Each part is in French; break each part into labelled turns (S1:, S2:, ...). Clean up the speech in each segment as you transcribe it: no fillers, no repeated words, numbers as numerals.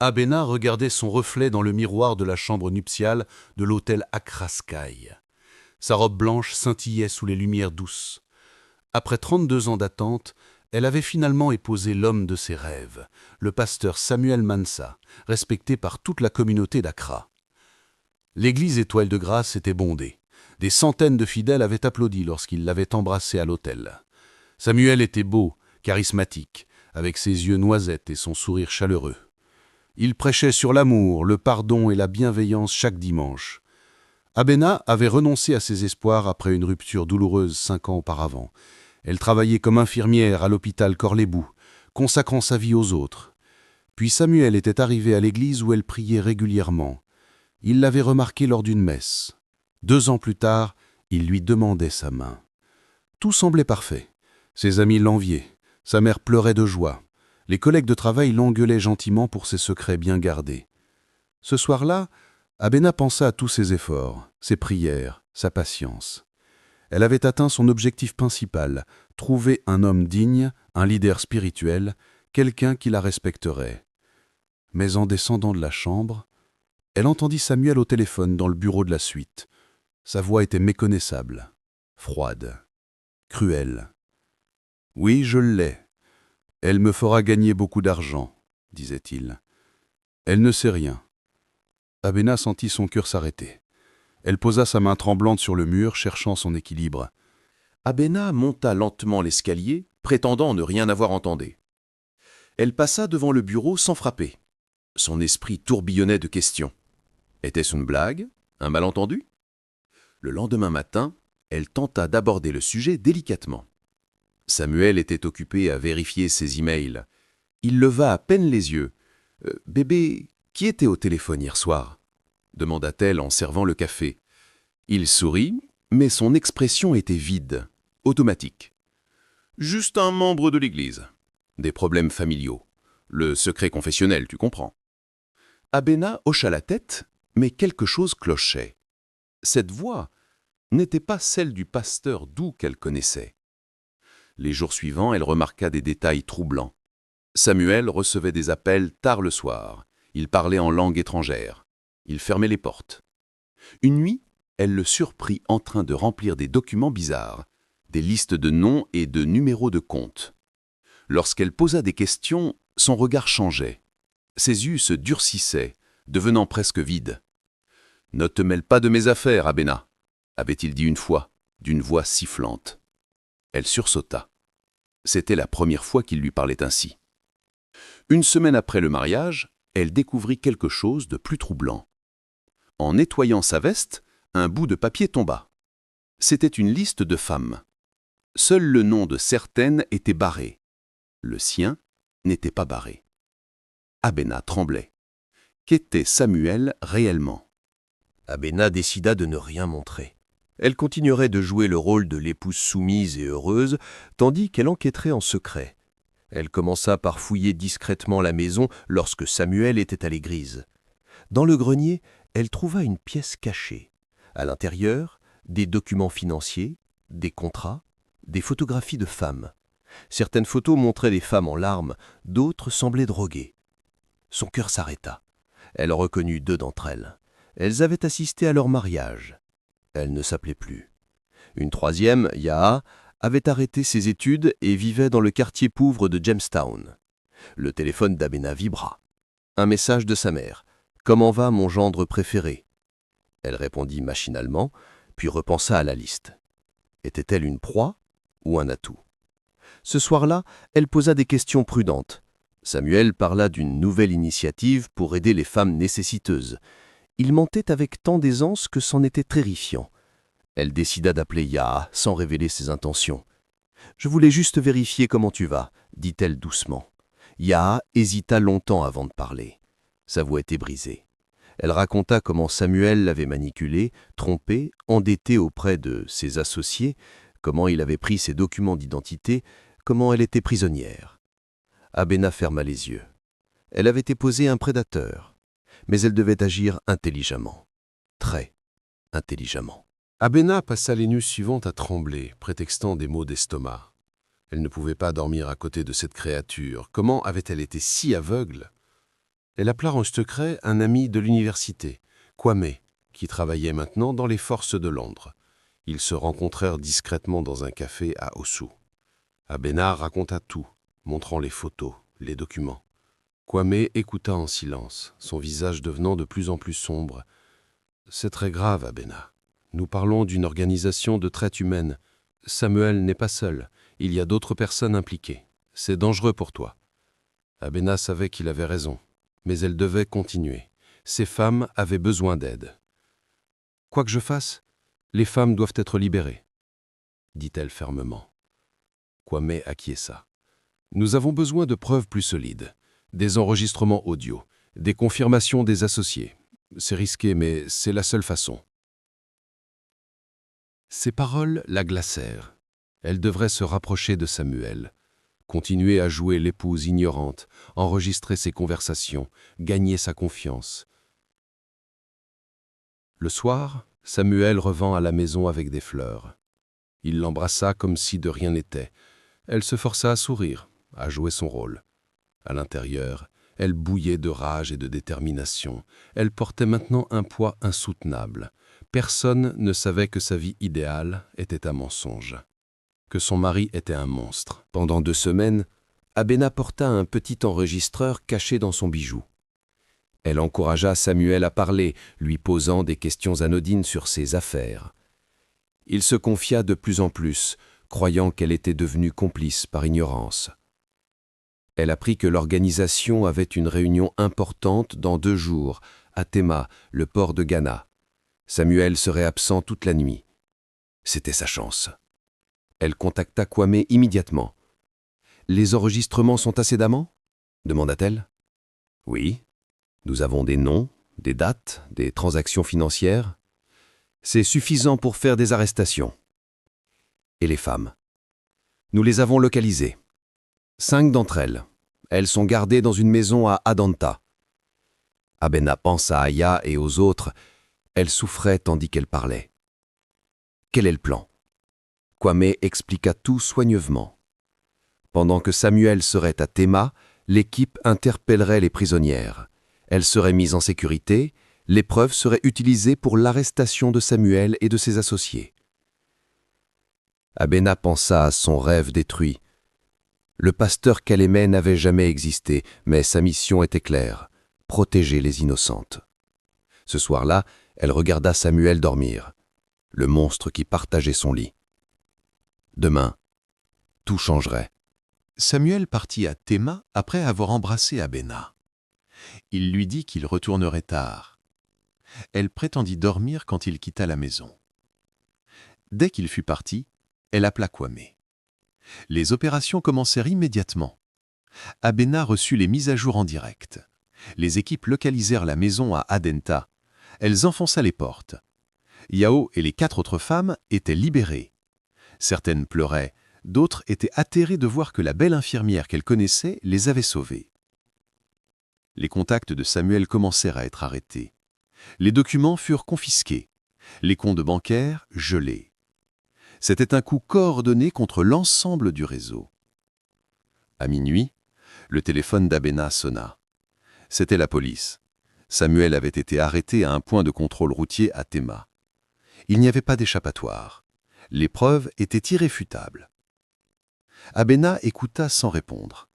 S1: Abena regardait son reflet dans le miroir de la chambre nuptiale de l'hôtel Akraskaï. Sa robe blanche scintillait sous les lumières douces. Après 32 ans d'attente, elle avait finalement épousé l'homme de ses rêves, le pasteur Samuel Mansa, respecté par toute la communauté d'Accra. L'église Étoile de Grâce était bondée. Des centaines de fidèles avaient applaudi lorsqu'il l'avait embrassé à l'autel. Samuel était beau, charismatique, avec ses yeux noisettes et son sourire chaleureux. Il prêchait sur l'amour, le pardon et la bienveillance chaque dimanche. Abena avait renoncé à ses espoirs après une rupture douloureuse 5 ans auparavant. Elle travaillait comme infirmière à l'hôpital Corlébou, consacrant sa vie aux autres. Puis Samuel était arrivé à l'église où elle priait régulièrement. Il l'avait remarqué lors d'une messe. 2 ans plus tard, il lui demandait sa main. Tout semblait parfait. Ses amis l'enviaient. Sa mère pleurait de joie. Les collègues de travail l'engueulaient gentiment pour ses secrets bien gardés. Ce soir-là, Abena pensa à tous ses efforts, ses prières, sa patience. Elle avait atteint son objectif principal, trouver un homme digne, un leader spirituel, quelqu'un qui la respecterait. Mais en descendant de la chambre, elle entendit Samuel au téléphone dans le bureau de la suite. Sa voix était méconnaissable, froide, cruelle. « Oui, je l'ai. Elle me fera gagner beaucoup d'argent, » disait-il. Elle ne sait rien. Abena sentit son cœur s'arrêter. Elle posa sa main tremblante sur le mur, cherchant son équilibre.
S2: Abena monta lentement l'escalier, prétendant ne rien avoir entendu. Elle passa devant le bureau sans frapper. Son esprit tourbillonnait de questions. Était-ce une blague? Un malentendu? Le lendemain matin, elle tenta d'aborder le sujet délicatement. Samuel était occupé à vérifier ses emails. Il leva à peine les yeux. « Bébé, qui était au téléphone hier soir ?» demanda-t-elle en servant le café. Il sourit, mais son expression était vide, automatique. « Juste un membre de l'Église. Des problèmes familiaux. Le secret confessionnel, tu comprends. » Abena hocha la tête, mais quelque chose clochait. Cette voix n'était pas celle du pasteur doux qu'elle connaissait. Les jours suivants, elle remarqua des détails troublants. Samuel recevait des appels tard le soir. Il parlait en langue étrangère. Il fermait les portes. Une nuit, elle le surprit en train de remplir des documents bizarres, des listes de noms et de numéros de compte. Lorsqu'elle posa des questions, son regard changeait. Ses yeux se durcissaient, devenant presque vides. « Ne te mêle pas de mes affaires, Abena » avait-il dit une fois, d'une voix sifflante. Elle sursauta. C'était la première fois qu'il lui parlait ainsi. Une semaine après le mariage, elle découvrit quelque chose de plus troublant. En nettoyant sa veste, un bout de papier tomba. C'était une liste de femmes. Seul le nom de certaines était barré. Le sien n'était pas barré. Abena tremblait. Qu'était Samuel réellement?
S3: Abena décida de ne rien montrer. Elle continuerait de jouer le rôle de l'épouse soumise et heureuse, tandis qu'elle enquêterait en secret. Elle commença par fouiller discrètement la maison lorsque Samuel était à l'église. Dans le grenier, elle trouva une pièce cachée. À l'intérieur, des documents financiers, des contrats, des photographies de femmes. Certaines photos montraient des femmes en larmes, d'autres semblaient droguées. Son cœur s'arrêta. Elle reconnut 2 d'entre elles. Elles avaient assisté à leur mariage. Elle ne s'appelait plus. Une troisième, Yaha, avait arrêté ses études et vivait dans le quartier pauvre de Jamestown. Le téléphone d'Abena vibra. Un message de sa mère. « Comment va mon gendre préféré ?» Elle répondit machinalement, puis repensa à la liste. Était-elle une proie ou un atout? Ce soir-là, elle posa des questions prudentes. Samuel parla d'une nouvelle initiative pour aider les femmes nécessiteuses. Il mentait avec tant d'aisance que c'en était terrifiant. Elle décida d'appeler Yaha sans révéler ses intentions. « Je voulais juste vérifier comment tu vas », dit-elle doucement. Yaha hésita longtemps avant de parler. Sa voix était brisée. Elle raconta comment Samuel l'avait manipulée, trompée, endettée auprès de ses associés, comment il avait pris ses documents d'identité, comment elle était prisonnière. Abena ferma les yeux. Elle avait épousé un prédateur, mais elle devait agir intelligemment, très intelligemment.
S1: Abena passa les nuits suivantes à trembler, prétextant des maux d'estomac. Elle ne pouvait pas dormir à côté de cette créature. Comment avait-elle été si aveugle? Elle appela en secret un ami de l'université, Kwame, qui travaillait maintenant dans les forces de Londres. Ils se rencontrèrent discrètement dans un café à Osu. Abena raconta tout, montrant les photos, les documents. Kwame écouta en silence, son visage devenant de plus en plus sombre. « C'est très grave, Abena. Nous parlons d'une organisation de traite humaine. Samuel n'est pas seul. Il y a d'autres personnes impliquées. C'est dangereux pour toi. » Abena savait qu'il avait raison, mais elle devait continuer. Ces femmes avaient besoin d'aide. « Quoi que je fasse, les femmes doivent être libérées, » dit-elle fermement. Kwame acquiesça. « Nous avons besoin de preuves plus solides, des enregistrements audio, des confirmations des associés. C'est risqué, mais c'est la seule façon. » Ces paroles la glacèrent. Elle devrait se rapprocher de Samuel, continuer à jouer l'épouse ignorante, enregistrer ses conversations, gagner sa confiance. Le soir, Samuel revint à la maison avec des fleurs. Il l'embrassa comme si de rien n'était. Elle se força à sourire, à jouer son rôle. À l'intérieur, elle bouillait de rage et de détermination. Elle portait maintenant un poids insoutenable. Personne ne savait que sa vie idéale était un mensonge, que son mari était un monstre. Pendant 2 semaines, Abena porta un petit enregistreur caché dans son bijou. Elle encouragea Samuel à parler, lui posant des questions anodines sur ses affaires. Il se confia de plus en plus, croyant qu'elle était devenue complice par ignorance. Elle apprit que l'organisation avait une réunion importante dans 2 jours, à Tema, le port de Ghana. Samuel serait absent toute la nuit. C'était sa chance. Elle contacta Kwame immédiatement. « Les enregistrements sont assez d'amants ?» demanda-t-elle. « Oui. Nous avons des noms, des dates, des transactions financières. C'est suffisant pour faire des arrestations. » « Et les femmes ? » ?»« Nous les avons localisées. 5 d'entre elles. Elles sont gardées dans une maison à Adanta. » Abena pensa à Aya et aux autres. Elle souffrait tandis qu'elle parlait. « Quel est le plan ?» Kwame expliqua tout soigneusement. Pendant que Samuel serait à Tema, l'équipe interpellerait les prisonnières. Elle serait mise en sécurité, les preuves seraient utilisées pour l'arrestation de Samuel et de ses associés. Abena pensa à son rêve détruit. Le pasteur Kalémé n'avait jamais existé, mais sa mission était claire, protéger les innocentes. Ce soir-là, elle regarda Samuel dormir, le monstre qui partageait son lit. Demain, tout changerait.
S2: Samuel partit à Tema après avoir embrassé Abena. Il lui dit qu'il retournerait tard. Elle prétendit dormir quand il quitta la maison. Dès qu'il fut parti, elle appela Kwame. Les opérations commencèrent immédiatement. Abena reçut les mises à jour en direct. Les équipes localisèrent la maison à Adenta. Elles enfonça les portes. Yao et les 4 autres femmes étaient libérées. Certaines pleuraient, d'autres étaient atterrées de voir que la belle infirmière qu'elles connaissaient les avait sauvées. Les contacts de Samuel commencèrent à être arrêtés. Les documents furent confisqués, les comptes bancaires gelés. C'était un coup coordonné contre l'ensemble du réseau. À minuit, le téléphone d'Abena sonna. C'était la police. Samuel avait été arrêté à un point de contrôle routier à Tema. Il n'y avait pas d'échappatoire. Les preuves étaient irréfutables. Abena écouta sans répondre.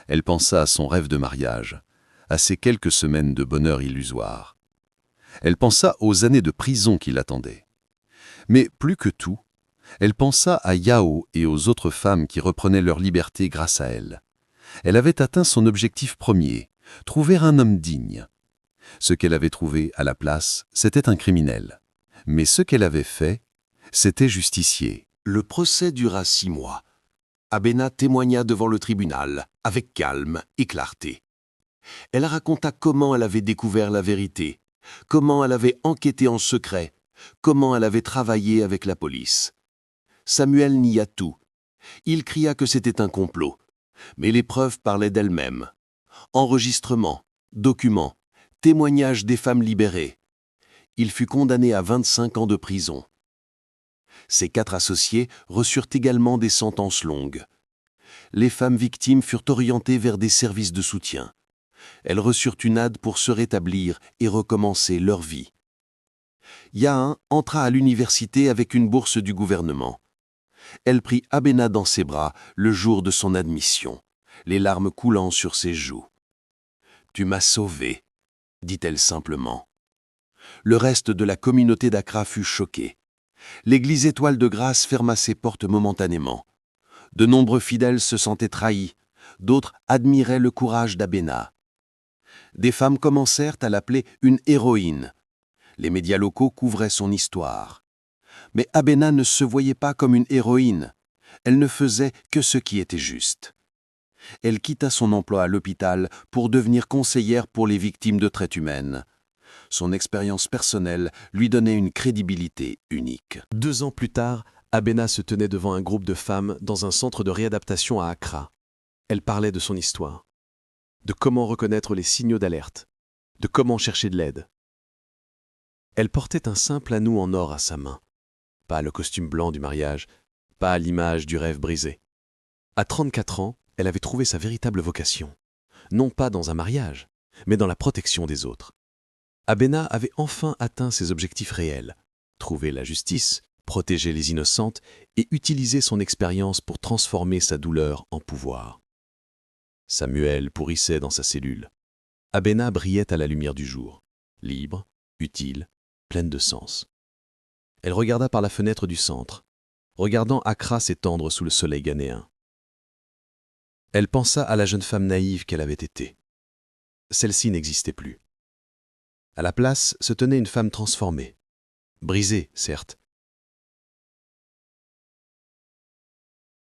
S2: Elle pensa à son rêve de mariage, à ces quelques semaines de bonheur illusoire. Elle pensa aux années de prison qui l'attendaient. Mais plus que tout, elle pensa à Yao et aux autres femmes qui reprenaient leur liberté grâce à elle. Elle avait atteint son objectif premier, trouver un homme digne. Ce qu'elle avait trouvé à la place, c'était un criminel. Mais ce qu'elle avait fait, c'était justicier.
S4: Le procès dura 6 mois. Abena témoigna devant le tribunal, avec calme et clarté. Elle raconta comment elle avait découvert la vérité, comment elle avait enquêté en secret, comment elle avait travaillé avec la police. Samuel nia tout. Il cria que c'était un complot. Mais les preuves parlaient d'elles-mêmes. Enregistrements, documents, témoignages des femmes libérées. Il fut condamné à 25 ans de prison. Ses 4 associés reçurent également des sentences longues. Les femmes victimes furent orientées vers des services de soutien. Elles reçurent une aide pour se rétablir et recommencer leur vie. Yahin entra à l'université avec une bourse du gouvernement. Elle prit Abena dans ses bras le jour de son admission, les larmes coulant sur ses joues. « Tu m'as sauvé », dit-elle simplement. Le reste de la communauté d'Accra fut choqué. L'église Étoile de Grâce ferma ses portes momentanément. De nombreux fidèles se sentaient trahis, d'autres admiraient le courage d'Abena. Des femmes commencèrent à l'appeler une héroïne. Les médias locaux couvraient son histoire. Mais Abena ne se voyait pas comme une héroïne. Elle ne faisait que ce qui était juste. Elle quitta son emploi à l'hôpital pour devenir conseillère pour les victimes de traite humaine. Son expérience personnelle lui donnait une crédibilité unique.
S5: 2 ans plus tard, Abena se tenait devant un groupe de femmes dans un centre de réadaptation à Accra. Elle parlait de son histoire, de comment reconnaître les signaux d'alerte, de comment chercher de l'aide. Elle portait un simple anneau en or à sa main, pas le costume blanc du mariage, pas l'image du rêve brisé. À 34 ans, elle avait trouvé sa véritable vocation, non pas dans un mariage, mais dans la protection des autres. Abena avait enfin atteint ses objectifs réels, trouver la justice, protéger les innocentes et utiliser son expérience pour transformer sa douleur en pouvoir. Samuel pourrissait dans sa cellule. Abena brillait à la lumière du jour, libre, utile, pleine de sens. Elle regarda par la fenêtre du centre, regardant Accra s'étendre sous le soleil ghanéen. Elle pensa à la jeune femme naïve qu'elle avait été. Celle-ci n'existait plus. À la place se tenait une femme transformée, brisée, certes,